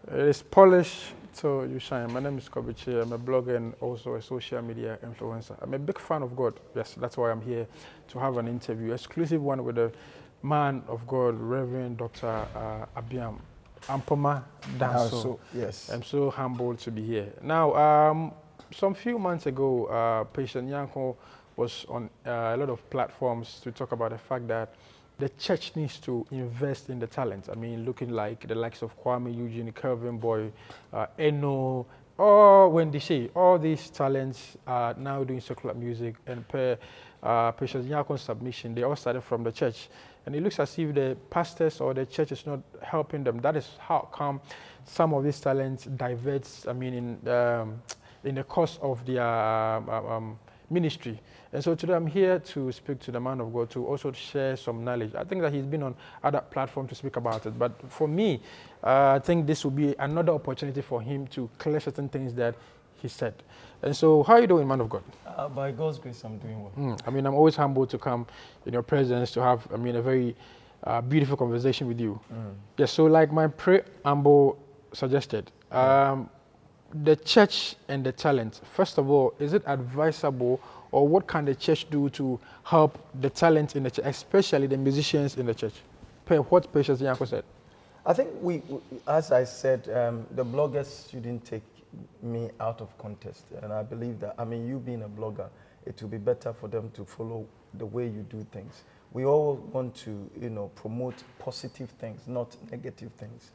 It's polished so you shine. My name is Kobby. I'm a blogger and also a social media influencer. I'm a big fan of God. Yes, that's why I'm here to have an interview, exclusive one with a man of God, Reverend Dr. Abbeam Danso. Yes. I'm so humbled to be here. Now, some few months ago, Patient Yanko was on a lot of platforms to talk about the fact that the church needs to invest in the talent. I mean, looking like the likes of Kwame, Eugene, Kelvin Boy, Eno, or Wendy Shea, all these talents are now doing secular music. And per Patience Nyako's submission, they all started from the church. And it looks as if the pastors or the church is not helping them. That is how come some of these talents diverts, I mean, in the course of their ministry. And so today I'm here to speak to the man of God to also share some knowledge. I think that he's been on other platforms to speak about it. But for me, I think this will be another opportunity for him to clear certain things that he said. And so how are you doing, man of God? By God's grace, I'm doing well. I mean, I'm always humbled to come in your presence to have, I mean, a very beautiful conversation with you. Yes, so like my preamble suggested, the church and the talent. First of all, is it advisable or what can the church do to help the talent in the church, especially the musicians in the church? What Patience Yanko said. I think as I said, the bloggers shouldn't take me out of context. And I believe that, I mean, you being a blogger, it will be better for them to follow the way you do things. We all want to, promote positive things, not negative things.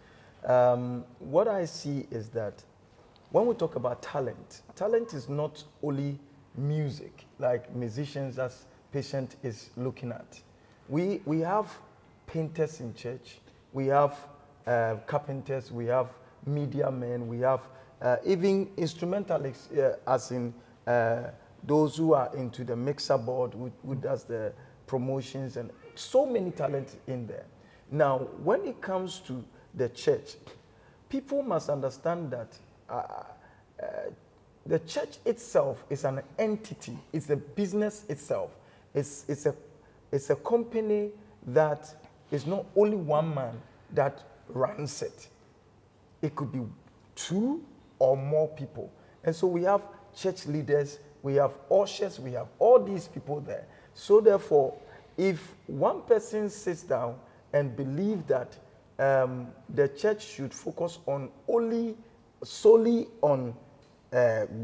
What I see is that when we talk about talent, talent is not only music, like musicians as Patient is looking at. We have painters in church, we have carpenters, we have media men, we have even instrumentalists, as in those who are into the mixer board, who does the promotions, and so many talents in there. Now, when it comes to the church, people must understand that the church itself is an entity. It's a business itself. It's a company that is not only one man that runs it. It could be two or more people. And so we have church leaders, we have ushers, we have all these people there. So therefore, if one person sits down and believes that the church should focus on solely on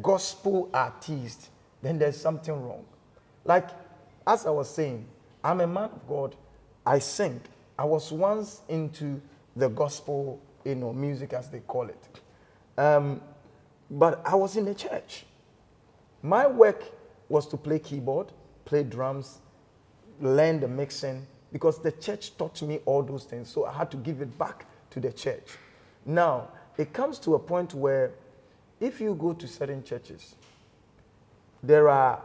gospel artists, then there's something wrong. Like, as I was saying, I'm a man of God, I sing. I was once into the gospel, music as they call it. But I was in the church. My work was to play keyboard, play drums, learn the mixing, because the church taught me all those things, so I had to give it back to the church. Now, it comes to a point where if you go to certain churches, there are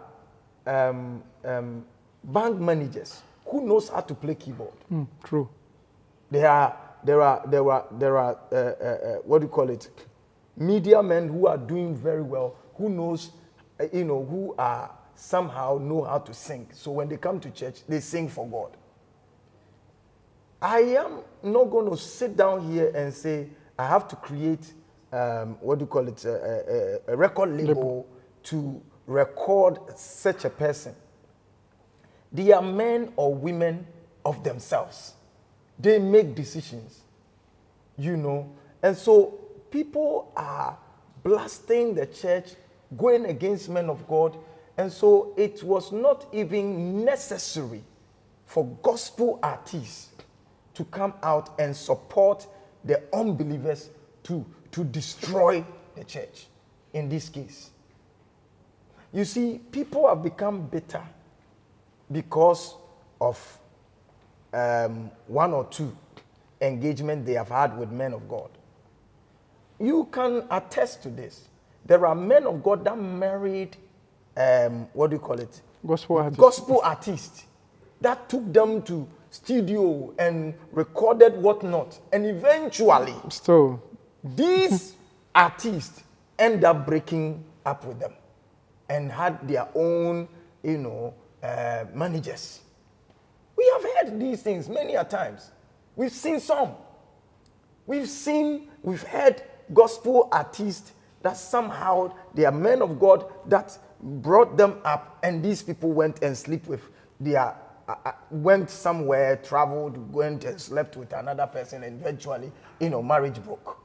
bank managers who knows how to play keyboard. True. There are what do you call it? Media men who are doing very well, who knows, who are somehow know how to sing. So when they come to church, they sing for God. I am not going to sit down here and say I have to create what do you call it, a record label to record such a person. They are men or women of themselves. They make decisions, and so people are blasting the church, going against men of God, and so it was not even necessary for gospel artists to come out and support the unbelievers to destroy the church in this case. You see, people have become bitter because of one or two engagements they have had with men of God. You can attest to this. There are men of God that married, what do you call it? Gospel artists that took them to studio and recorded whatnot. And eventually, these artists end up breaking up with them and had their own, managers. We have heard these things many a times. We've seen some. We've heard gospel artists that somehow they are men of God that brought them up, and these people went and sleep with their, went somewhere, traveled, went and slept with another person, and eventually, marriage broke.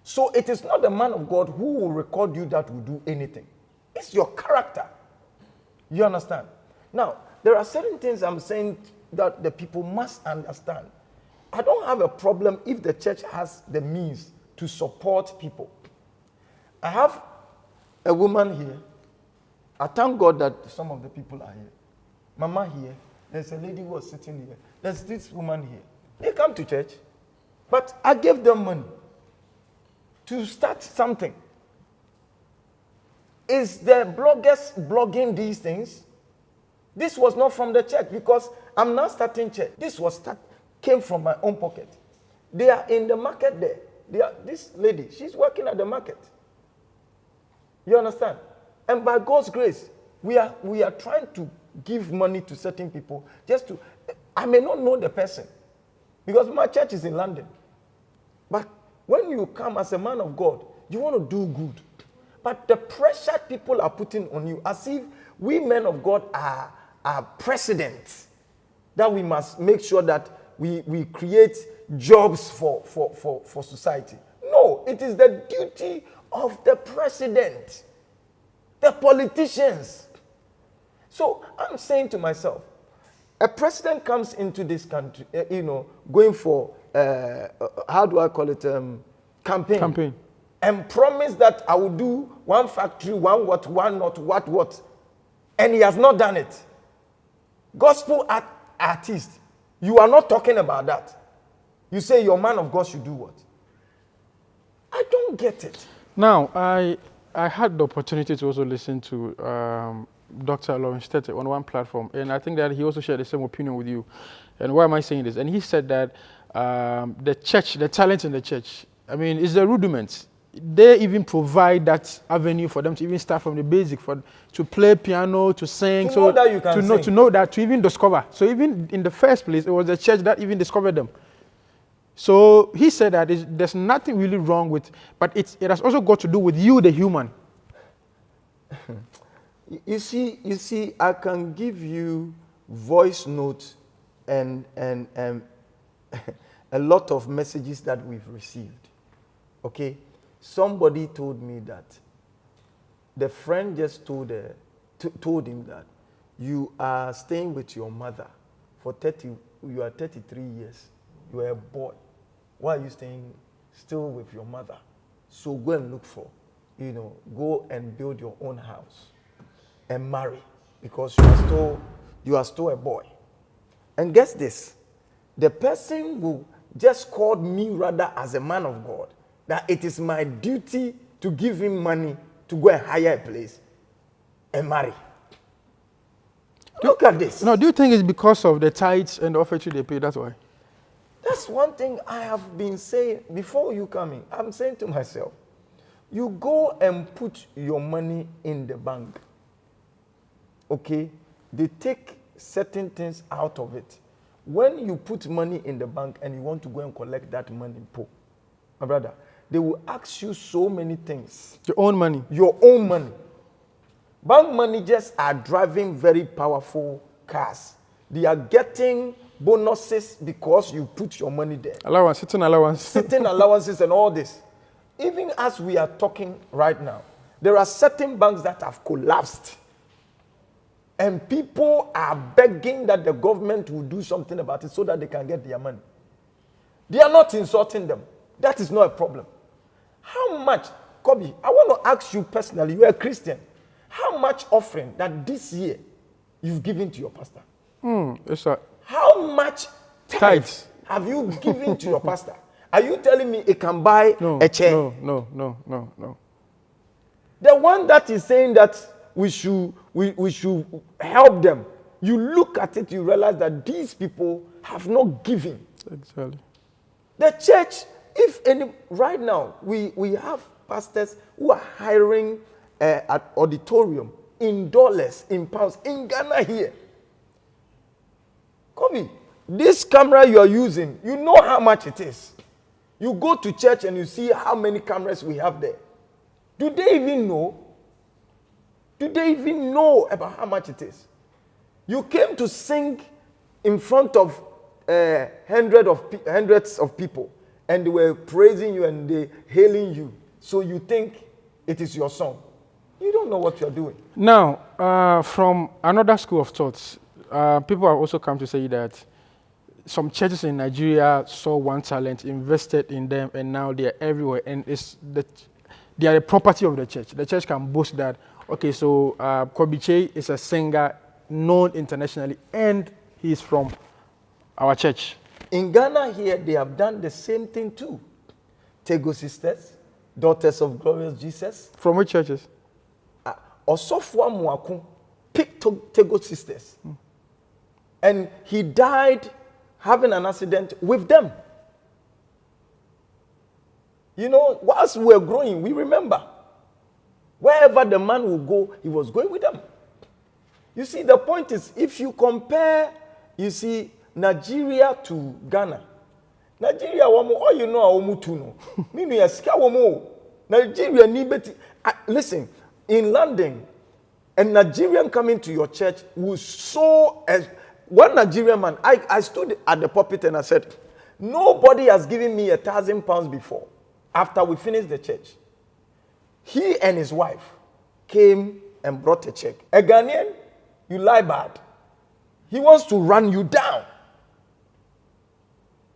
So it is not the man of God who will record you that will do anything. It's your character. You understand? Now, there are certain things I'm saying that the people must understand. I don't have a problem if the church has the means to support people. I have a woman here. I thank God that some of the people are here. Mama here. There's a lady who was sitting here. There's this woman here. They come to church, but I gave them money to start something. Is the bloggers blogging these things? This was not from the church because I'm not starting church. This came from my own pocket. They are in the market there. This lady, she's working at the market. You understand? And by God's grace, we are trying to give money to certain people just to, I may not know the person because my church is in London. But when you come as a man of God, you want to do good. But the pressure people are putting on you, as if we men of God are precedents, that we must make sure that we create jobs for society. No, it is the duty of the president, the politicians. So I'm saying to myself, a president comes into this country, going for, how do I call it, campaign. And promise that I will do one factory, one not what. And he has not done it. Gospel artist, you are not talking about that. You say your man of God should do what? I don't get it. Now, I had the opportunity to also listen to Dr. Lawrence Tete on one platform, and I think that he also shared the same opinion with you. And why am I saying this? And he said that the church, the talent in the church, I mean, is the rudiments. They even provide that avenue for them to even start from the basic, to play piano, to sing, to know that you can sing. To know that, to even discover. So even in the first place, it was the church that even discovered them. So he said that there's nothing really wrong with, but it has also got to do with you, the human. You see, I can give you voice notes and a lot of messages that we've received. Okay? Somebody told me that the friend just told him that you are staying with your mother for you are 33 years. You are a boy. Why are you staying still with your mother? So go and look for, go and build your own house and marry because you are still a boy. And guess this, the person who just called me rather as a man of God, that it is my duty to give him money to go and hire a place and marry. Look at this. No, do you think it's because of the tithes and the offering they pay? That's why. That's one thing I have been saying before you come in. I'm saying to myself, you go and put your money in the bank. Okay? They take certain things out of it. When you put money in the bank and you want to go and collect that money, my brother, they will ask you so many things. Your own money. Your own money. Bank managers are driving very powerful cars. They are getting bonuses because you put your money there. Allowance, sitting allowance. Sitting allowances and all this. Even as we are talking right now, there are certain banks that have collapsed. And people are begging that the government will do something about it so that they can get their money. They are not insulting them. That is not a problem. How much, Kobby, I want to ask you personally, you are a Christian. How much offering that this year you've given to your pastor? Yes, sir. How much tithes have you given to your pastor? Are you telling me it can buy a chair? No. The one that is saying that we should help them, you look at it, you realize that these people have not given. Exactly. The church, right now, we have pastors who are hiring at auditorium in dollars, in pounds, in Ghana here. Kobby, this camera you are using, you know how much it is. You go to church and you see how many cameras we have there. Do they even know? Do they even know about how much it is? You came to sing in front of hundreds of people, and they were praising you and they hailing you. So you think it is your song. You don't know what you're doing. Now, from another school of thoughts, people have also come to say that some churches in Nigeria saw one talent, invested in them, and now they are everywhere. And they are the property of the church. The church can boast that, okay, so Kobby is a singer known internationally, and he is from our church. In Ghana here, they have done the same thing too. Tego Sisters, Daughters of Glorious Jesus. From which churches? Osofwa Muaku picked Tego Sisters. And he died having an accident with them. You know, whilst we were growing, we remember. Wherever the man would go, he was going with them. You see, the point is, if you compare, you see, Nigeria to Ghana. Nigeria, all you know, Nigeria, listen, in London, a Nigerian coming to your church will so as one Nigerian man. I stood at the pulpit and I said, nobody has given me £1,000 before. After we finished the church, he and his wife came and brought a check. A Ghanaian, you lie bad. He wants to run you down.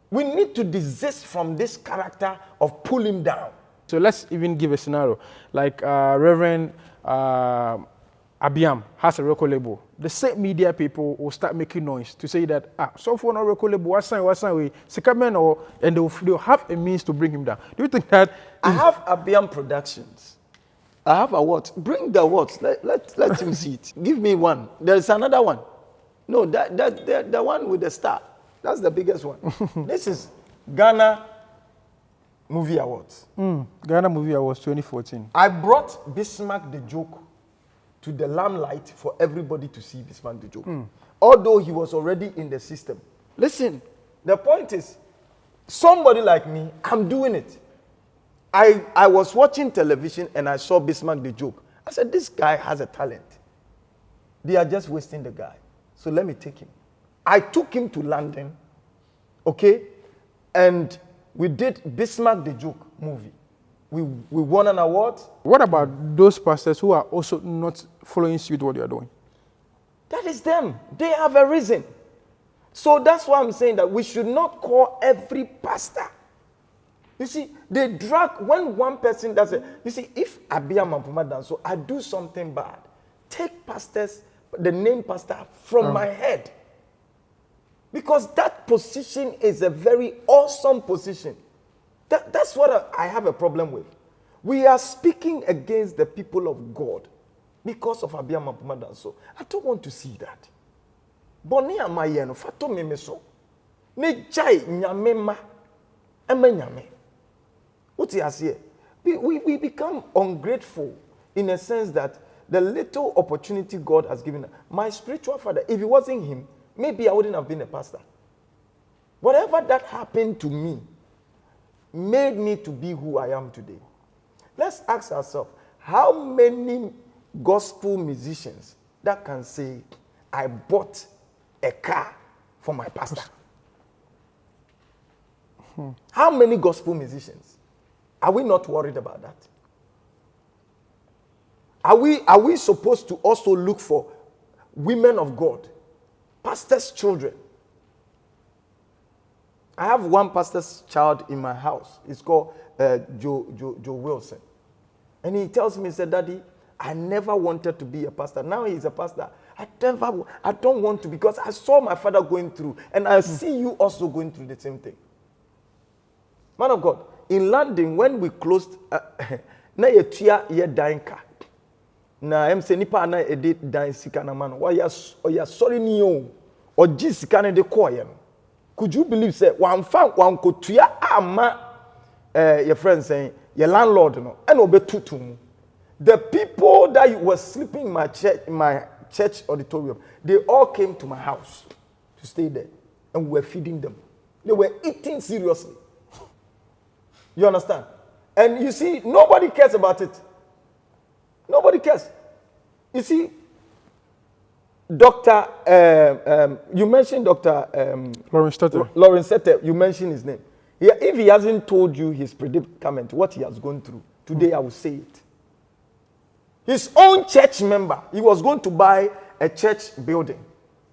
We need to desist from this character of pull him down. So let's even give a scenario. Like Reverend Abbeam has a record label. The same media people will start making noise to say that, so for no record label, what's we and they'll have a means to bring him down. Do you think that? I have Abbeam Productions. I have a what? Bring the what? Let him see it. Give me one. There's another one. No, the one with the star. That's the biggest one. This is Ghana Movie Awards. Ghana Movie Awards 2014. I brought Bismarck the Joke to the limelight for everybody to see Bismarck the Joke. Although he was already in the system. Listen, the point is, somebody like me, I'm doing it. I was watching television and I saw Bismarck the Joke. I said, this guy has a talent. They are just wasting the guy. So let me take him. I took him to London, okay? And we did Bismarck the Joke movie. We won an award. What about those pastors who are also not following suit what you are doing? That is them. They have a reason. So that's why I'm saying that we should not call every pastor. You see, they drag when one person does it. You see, if Abbeam Danso, I do something bad, take pastors, the name pastor from my head. Because that position is a very awesome position. That's what I have a problem with. We are speaking against the people of God because of Abbeam Danso. I don't want to see that. Boni amayeno fato memeso. Ne jai nyamema ema nyame. What you say? We become ungrateful in a sense that the little opportunity God has given us. My spiritual father, if it wasn't him, maybe I wouldn't have been a pastor. Whatever that happened to me made me to be who I am today. Let's ask ourselves, how many gospel musicians that can say, I bought a car for my pastor? How many gospel musicians? Are we not worried about that? Are we supposed to also look for women of God, pastors' children? I have one pastor's child in my house. It's called Joe Wilson. And he tells me, he said, Daddy, I never wanted to be a pastor. Now he's a pastor. I don't want to because I saw my father going through. And I see you also going through the same thing. Man of God, in London, when we closed, na yetua ye danka. Na em se nipa na edit dan sika na man. Wa ya sorry ni o. O ji sika na de koye no. Could you believe say wan kotua ama your friend saying your landlord no and obetutu mu. The people that were sleeping in my church auditorium, they all came to my house to stay there and we were feeding them. They were eating seriously. You understand? And you see, nobody cares about it. Nobody cares. You see, you mentioned Dr. Lawrence Sette, you mentioned his name. Yeah, if he hasn't told you his predicament, what he has gone through, today I will say it. His own church member, he was going to buy a church building.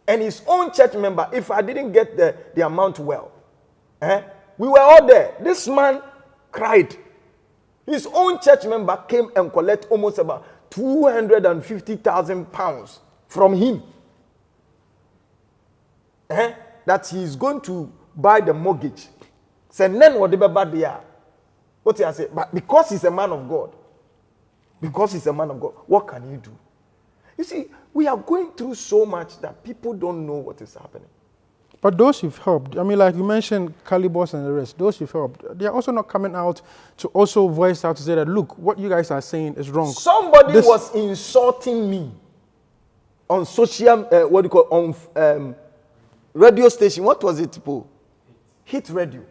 And his own church member, if I didn't get the amount well, we were all there. This man cried. His own church member came and collected almost about 250,000 pounds from him. That he's going to buy the mortgage. Say, then what what I say? But because he's a man of God, what can he do? You see, we are going through so much that people don't know what is happening. But those you've helped, I mean, like you mentioned, Calibos and the rest, those you've helped, they are also not coming out to also voice out to say that, look, what you guys are saying is wrong. Somebody was insulting me on social, on radio station. What was it, Paul? Hit Radio.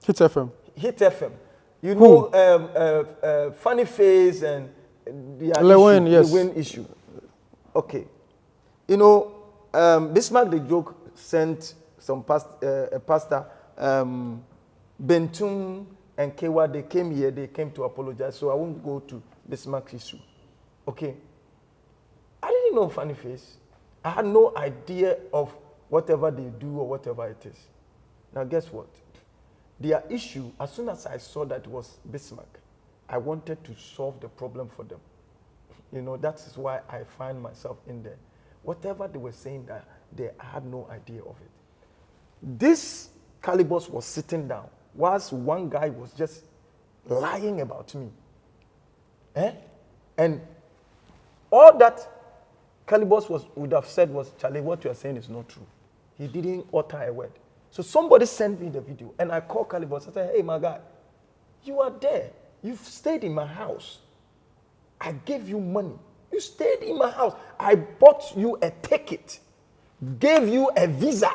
Hit FM. Hit FM. You know, Funny Face and the win issue. Okay. You know, Bismarck the Joke sent some pastor, Bentum and Kewa, they came here, they came to apologize, so I won't go to Bismarck's issue. Okay. I didn't know Funny Face. I had no idea of whatever they do or whatever it is. Now guess what? Their issue, as soon as I saw that it was Bismarck, I wanted to solve the problem for them. You know, that is why I find myself in there. Whatever they were saying, that they had no idea of it. This Calibos was sitting down, whilst one guy was just lying about me. And all that Calibos would have said was, Charlie, what you are saying is not true. He didn't utter a word. So somebody sent me the video, and I called Calibos. I said, hey, my guy, you are there. You've stayed in my house. I gave you money. You stayed in my house. I bought you a ticket, gave you a visa,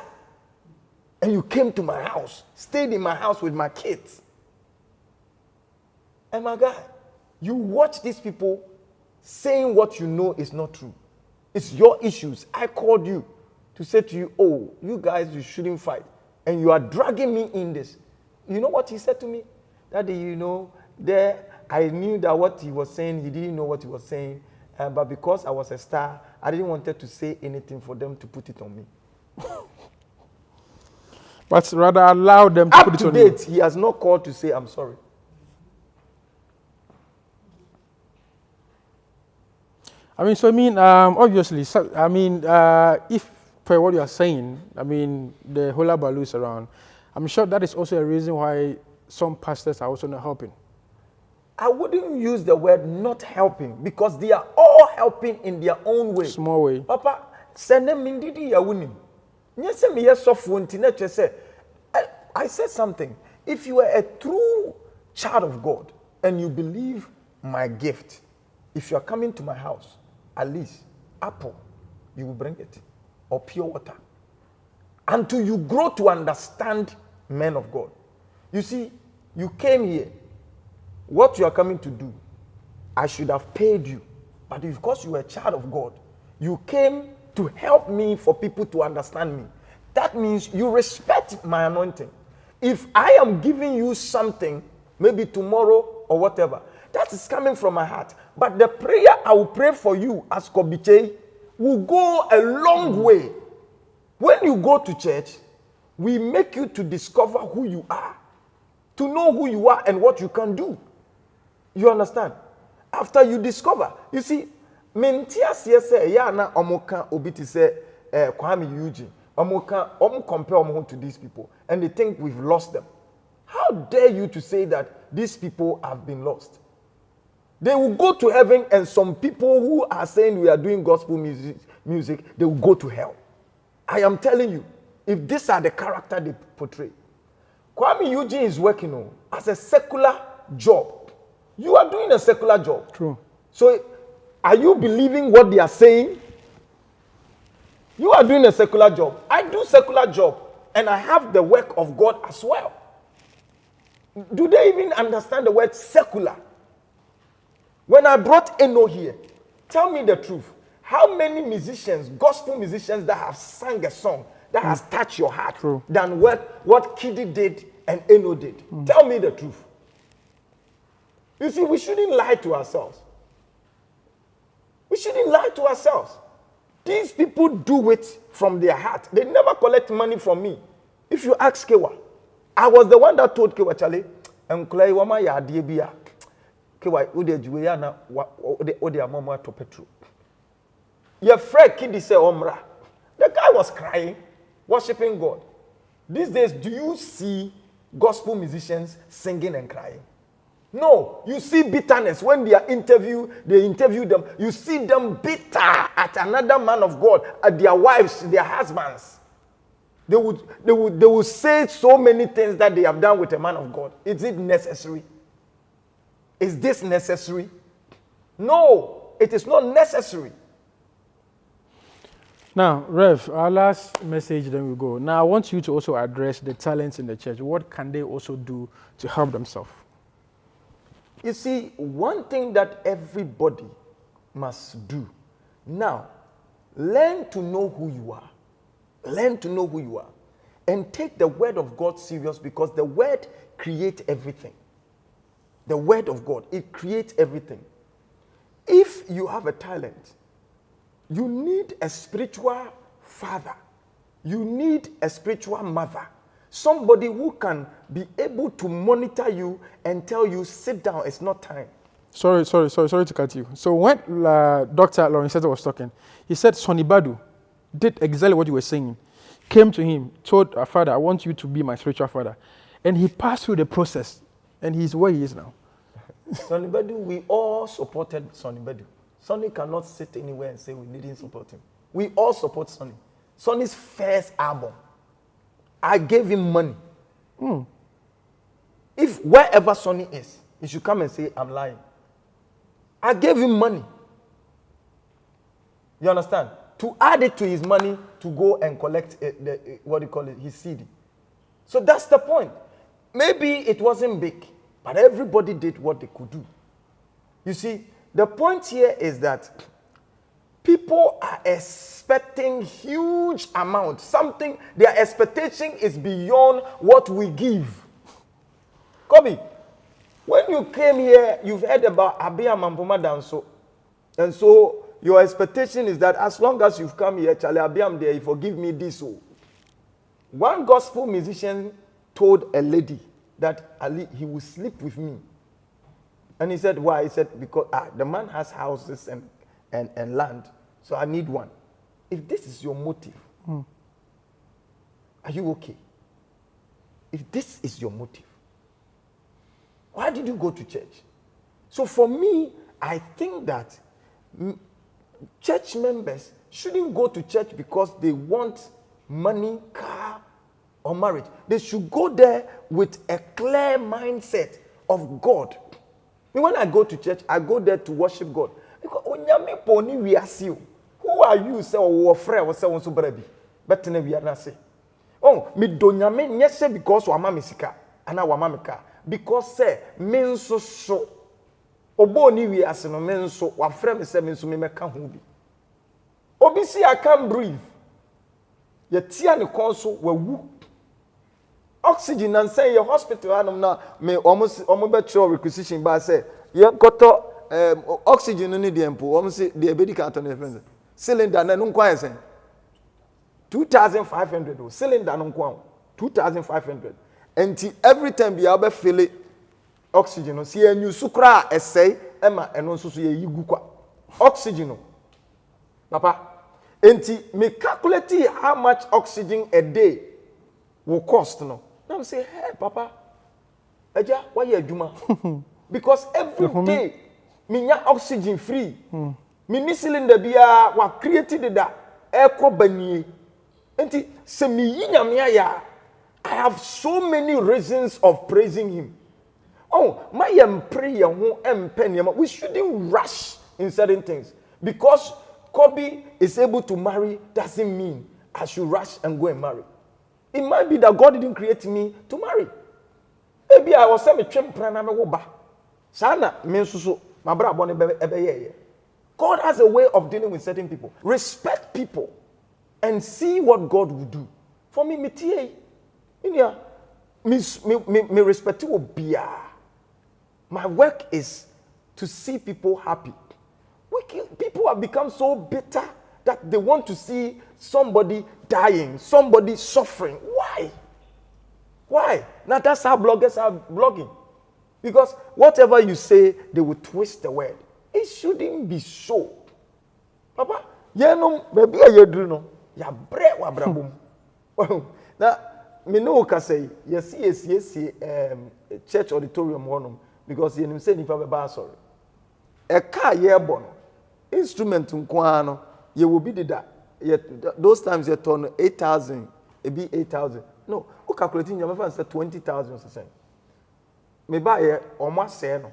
and you came to my house, stayed in my house with my kids. And my guy, you watch these people saying what you know is not true. It's your issues. I called you to say to you, oh, you guys, you shouldn't fight. And you are dragging me in this. You know what he said to me? Daddy, you know, I knew that what he was saying, he didn't know what he was saying. But because I was a star, I didn't want to say anything for them to put it on me. But rather allow them to put it on you. Up to date, he has not called to say, I'm sorry. I mean, so I mean, obviously, so, I mean, if per what you are saying, I mean, the hula balloons around, I'm sure that is also a reason why some pastors are also not helping. I wouldn't use the word not helping, because they are all helping in their own way. Small way. Papa, send them in the winning. I said something. If you are a true child of God and you believe my gift, if you are coming to my house, at least apple, you will bring it, or pure water, until you grow to understand men of God. You see, you came here. What you are coming to do, I should have paid you. But because you are a child of God, you came to help me for people to understand me. That means you respect my anointing. If I am giving you something, maybe tomorrow or whatever, that is coming from my heart. But the prayer I will pray for you as Kobby will go a long way. When you go to church, we make you to discover who you are, to know who you are and what you can do. You understand? After you discover, you see, mentia say ya na omoka obiti say Kwame Eugene. Omo compare omo to these people, and they think we've lost them. How dare you to say that these people have been lost? They will go to heaven, and some people who are saying we are doing gospel music, they will go to hell. I am telling you, if these are the character they portray. Kwame Eugene is working on as a secular job. You are doing a secular job. True. So, are you believing what they are saying? You are doing a secular job. I do secular job, and I have the work of God as well. Do they even understand the word secular? When I brought Eno here, tell me the truth. How many musicians, gospel musicians, that have sang a song that has touched your heart than what Kiddy did and Eno did? Tell me the truth. You see, we shouldn't lie to ourselves. We shouldn't lie to ourselves. These people do it from their heart. They never collect money from me. If you ask Kewa, I was the one that told Kewa, Charlie, and Clay, Wama ya diebia. Kewa, Ude Juliana, Ode Mama to Petro. Your friend Kiddy say Omra. The guy was crying, worshiping God. These days, do you see gospel musicians singing and crying? No, you see bitterness when they interview them. You see them bitter at another man of God, at their wives, their husbands. They would say so many things that they have done with a man of God. Is it necessary? Is this necessary? No, it is not necessary. Now, Rev, our last message, then we go. Now, I want you to also address the talents in the church. What can they also do to help themselves? You see, one thing that everybody must do now, learn to know who you are. Learn to know who you are. And take the word of God serious, because the word creates everything. The word of God, it creates everything. If you have a talent, you need a spiritual father. You need a spiritual mother. Somebody who can be able to monitor you and tell you, sit down, it's not time. Sorry to cut you. So when Dr. Lawrence was talking, he said Sonny Badu did exactly what you were saying. Came to him, told our father, I want you to be my spiritual father. And he passed through the process, and he's where he is now. Sonny Badu, we all supported Sonny Badu. Sonny cannot sit anywhere and say we didn't support him. We all support Sonny. Sonny's first album, I gave him money. If wherever Sonny is, he should come and say, I'm lying. I gave him money. You understand? To add it to his money to go and collect his CD. So that's the point. Maybe it wasn't big, but everybody did what they could do. You see, the point here is that people are expecting huge amounts. Something, their expectation is beyond what we give. Kobby, when you came here, you've heard about Abbeam Danso. And so your expectation is that as long as you've come here, Charlie Abbeam there, you forgive me this. So. One gospel musician told a lady that Ali, he will sleep with me. And he said, why? He said, because the man has houses and land, so I need one. If this is your motive, are you okay? If this is your motive, why did you go to church? So for me, I think that church members shouldn't go to church because they want money, car, or marriage. They should go there with a clear mindset of God. When I go to church, I go there to worship God. Because who are you? Say, oh, friend, or say, oh, so baby. But we are not say. Oh, me donyame yes because wa mama sika, ana wa mama ka. Because say men so. Obo ni we ase no men so wa friend me say men so me meka ho bi. Obi si I can't breathe. Ye tia ne kon so wa wu. Oxygen and say your hospital anum na me almost better requisition ba say ye koto oxygen no need empo almost the medical attorney friends cylinder na no kwan say 2,500 cylinder no kwan 2,500 and every time be able fill it oxygen no see enu sukra essay ema eno so ye yigu kwa oxygen no papa enti me calculate how much oxygen a day will cost no. Now I say, hey, Papa, Eja, why you adwuma? Because every day, me nya oxygen free. Me ni cylinder bia wa created that air banie. Enti se me yinyame ya. I have so many reasons of praising him. Oh, my prayer won't empenny. We shouldn't rush in certain things. Because Kobby is able to marry doesn't mean I should rush and go and marry. It might be that God didn't create me to marry. Ebi I was say me twem prana me wo ba. Sana me nsuso mabra bo ne ebeye. God has a way of dealing with certain people. Respect people and see what God will do. For me, me respect you bia. My work is to see people happy. People have become so bitter that they want to see somebody dying, somebody suffering. Why? Why? Now that's how bloggers are blogging. Because whatever you say, they will twist the word. It shouldn't be so. Papa, baby, no. Ya bre wa brabum. Now, me no ka say, yes, church auditorium honum because you say nipa be ba sorry. E car ye bon. Instrument nko no, ye will be that. Those times you turn 8,000, it be 8,000. No, o calculating your man say 20,000 say. Me buy ye almost say no.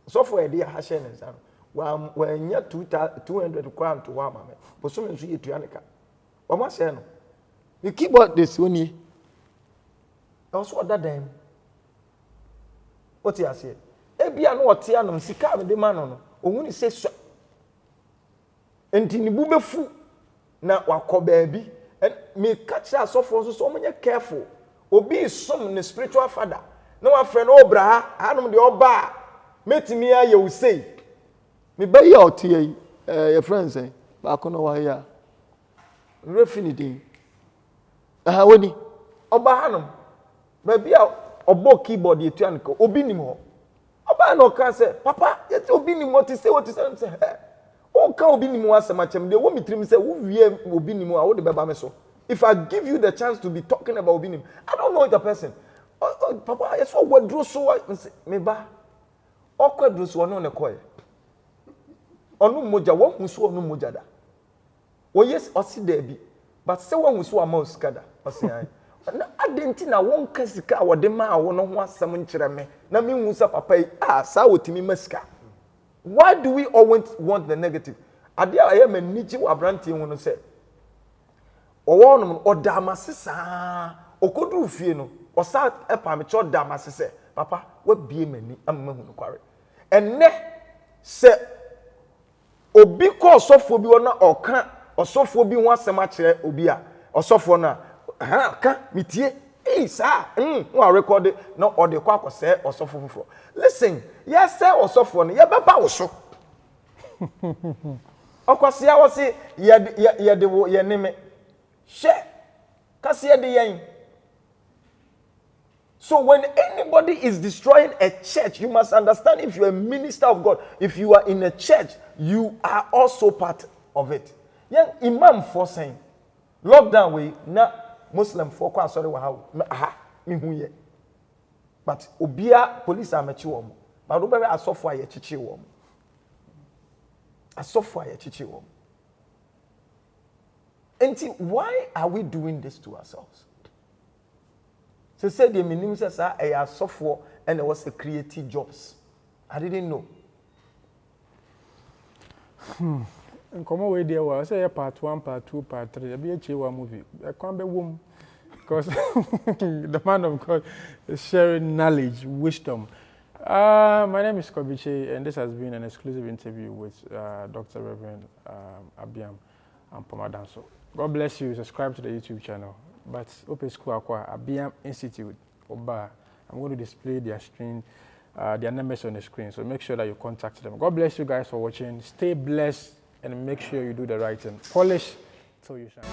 So for a day ha share no. When you 200 crown to one mama, but so many you to Anika. Almost say no. You keep on this one ye. Also what that time. What you say? Ebi anu oti anum sika me de man no. Ohun say so. Enti ni bu befu na wakọ baabi. And me catch that so for so many careful. Obi is some the spiritual father. No one friend obra anum de oba. Metimi aye wo say. Me ba ya otie your friend say ba kono wa ya. Refinity. Woni oba hanum baabi a obo keyboard yetu anko obi nim ho oba na oka say papa yet obi nim what say say o ka obi nim asema chem de wo mitrim say wo wie obi nim a wo de beba me so if I give you the chance to be talking about obi nim I don't know the person papa yes so wadro so me ba okwadro so no ne koy onu moja wo hu so onu moja da wo yes osi da bi but say wo hu so amount skada osi ai na adenti na won kasika wode ma wo no ho asem nkire me na me hu sa papa sa wotimi masika. Why do we always want the negative? Ade aye maniji wa brantie hu no say owo no odamase saa okodru fie no osa epa me cho damase say papa wa bie mani amma hu no kware enne se obi ko osofo bi wona oka osofo bi ho asem a kire obi a osofo na ka mitie isa wa record no ode kwa akose osofo fufuro. Listen, yes say osofo no ye beba wo so okwase ya wo se ye de wo ye neme she kasi ye de yen. So when anybody is destroying a church, you must understand if you're a minister of God, if you are in a church, you are also part of it. Young imam for saying lockdown way na Muslim for kwa sorry wa ha me hu ye but obia police amachi wo mo but obebe asofo aye chichi wo mo asofo aye chichi wo mo. And why are we doing this to ourselves? So said the minimum says I asofo and there was a creative jobs. I didn't know. And come away there was say part 1, part 2, part 3. Be a chewa movie. I can't be womb because the man of God is sharing knowledge, wisdom. My name is Kobby, and this has been an exclusive interview with Dr. Reverend Abbeam Danso. God bless you. Subscribe to the YouTube channel. But Open School Aqua Abbeam Institute Oba. I'm going to display their screen, their numbers on the screen. So make sure that you contact them. God bless you guys for watching. Stay blessed. And make sure you do the right thing. Polish till you shine.